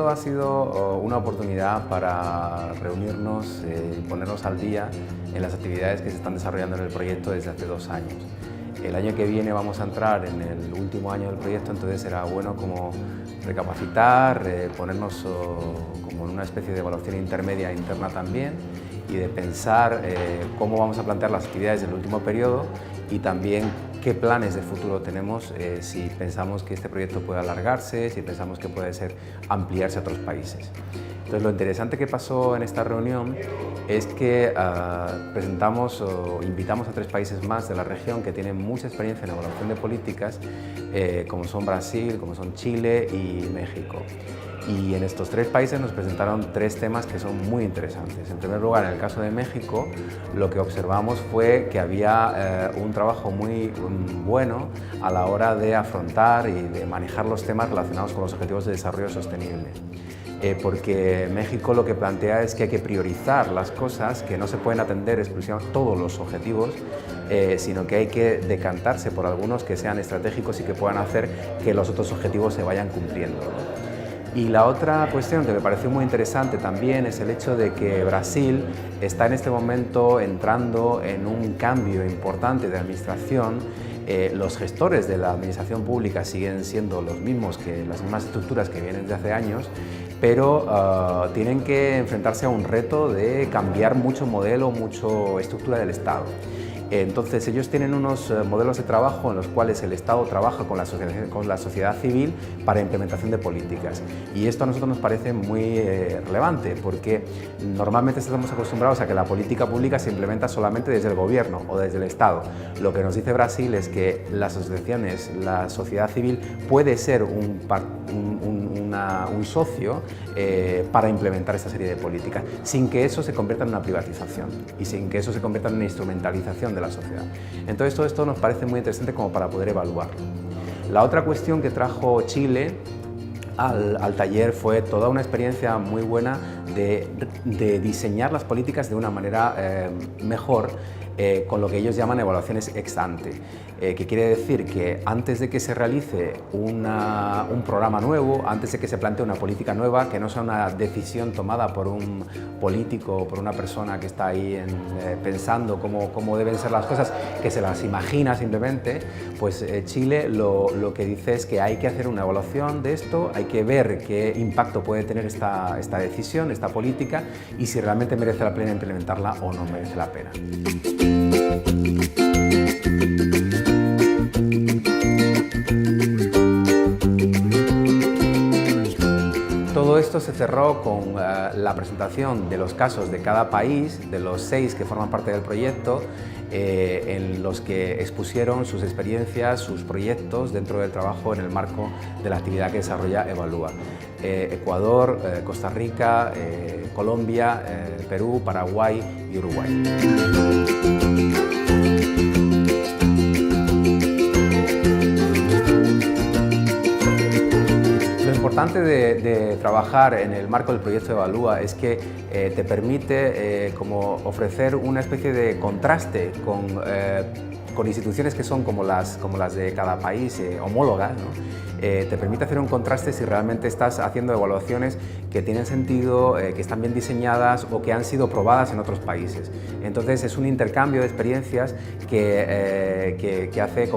proyecto ha sido una oportunidad para reunirnos y ponernos al día en las actividades que se están desarrollando en el proyecto desde hace 2 años. El año que viene vamos a entrar en el último año del proyecto, entonces será bueno como recapacitar, ponernos como en una especie de evaluación intermedia interna también y de pensar cómo vamos a plantear las actividades del último periodo y también qué planes de futuro tenemos si pensamos que este proyecto puede alargarse, si pensamos que puede ampliarse a otros países. Entonces, lo interesante que pasó en esta reunión es que presentamos o invitamos a 3 países más de la región que tienen mucha experiencia en evaluación de políticas, como son Brasil, como son Chile y México. Y en estos 3 países nos presentaron 3 temas que son muy interesantes. En primer lugar, en el caso de México, lo que observamos fue que había un trabajo muy bueno a la hora de afrontar y de manejar los temas relacionados con los objetivos de desarrollo sostenible. Porque México lo que plantea es que hay que priorizar las cosas, que no se pueden atender exclusivamente todos los objetivos, sino que hay que decantarse por algunos que sean estratégicos y que puedan hacer que los otros objetivos se vayan cumpliendo, ¿no? Y la otra cuestión que me pareció muy interesante también es el hecho de que Brasil está en este momento entrando en un cambio importante de administración. Los gestores de la administración pública siguen siendo los mismos que las mismas estructuras que vienen desde hace años, pero tienen que enfrentarse a un reto de cambiar mucho modelo, mucho estructura del Estado. Entonces ellos tienen unos modelos de trabajo en los cuales el Estado trabaja con la sociedad civil para implementación de políticas. Y esto a nosotros nos parece muy relevante porque normalmente estamos acostumbrados a que la política pública se implementa solamente desde el gobierno o desde el Estado. Lo que nos dice Brasil es que las asociaciones, la sociedad civil puede ser un socio para implementar esta serie de políticas, sin que eso se convierta en una privatización y sin que eso se convierta en una instrumentalización de la sociedad. Entonces todo esto nos parece muy interesante como para poder evaluarlo. La otra cuestión que trajo Chile al taller fue toda una experiencia muy buena de diseñar las políticas de una manera mejor, con lo que ellos llaman evaluaciones ex ante, que quiere decir que antes de que se realice un programa nuevo, antes de que se plantee una política nueva, que no sea una decisión tomada por un político o por una persona que está ahí pensando cómo deben ser las cosas, que se las imagina simplemente, pues Chile lo que dice es que hay que hacer una evaluación de esto, hay que ver qué impacto puede tener esta decisión, esta política, y si realmente merece la pena implementarla o no merece la pena. Todo esto se cerró con la presentación de los casos de cada país, de los 6 que forman parte del proyecto, en los que expusieron sus experiencias, sus proyectos dentro del trabajo en el marco de la actividad que desarrolla Evalúa. Ecuador, Costa Rica, Colombia, Perú, Paraguay y Uruguay. Lo importante de trabajar en el marco del proyecto Evalúa es que te permite como ofrecer una especie de contraste con instituciones que son como las de cada país, homólogas, ¿no? Te permite hacer un contraste si realmente estás haciendo evaluaciones que tienen sentido, que están bien diseñadas o que han sido probadas en otros países. Entonces es un intercambio de experiencias que hace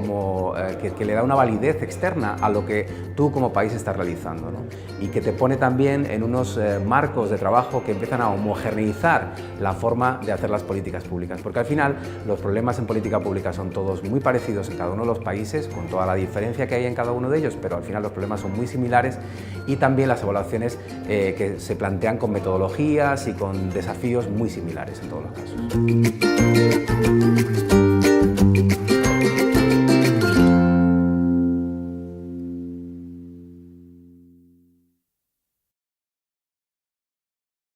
que le da una validez externa a lo que tú como país estás realizando, ¿no? Y que te pone también en unos marcos de trabajo que empiezan a homogeneizar la forma de hacer las políticas públicas, porque al final los problemas en política pública son todos muy parecidos en cada uno de los países, con toda la diferencia que hay en cada uno de ellos, pero al final los problemas son muy similares, y también las evaluaciones que se plantean con metodologías y con desafíos muy similares en todos los casos.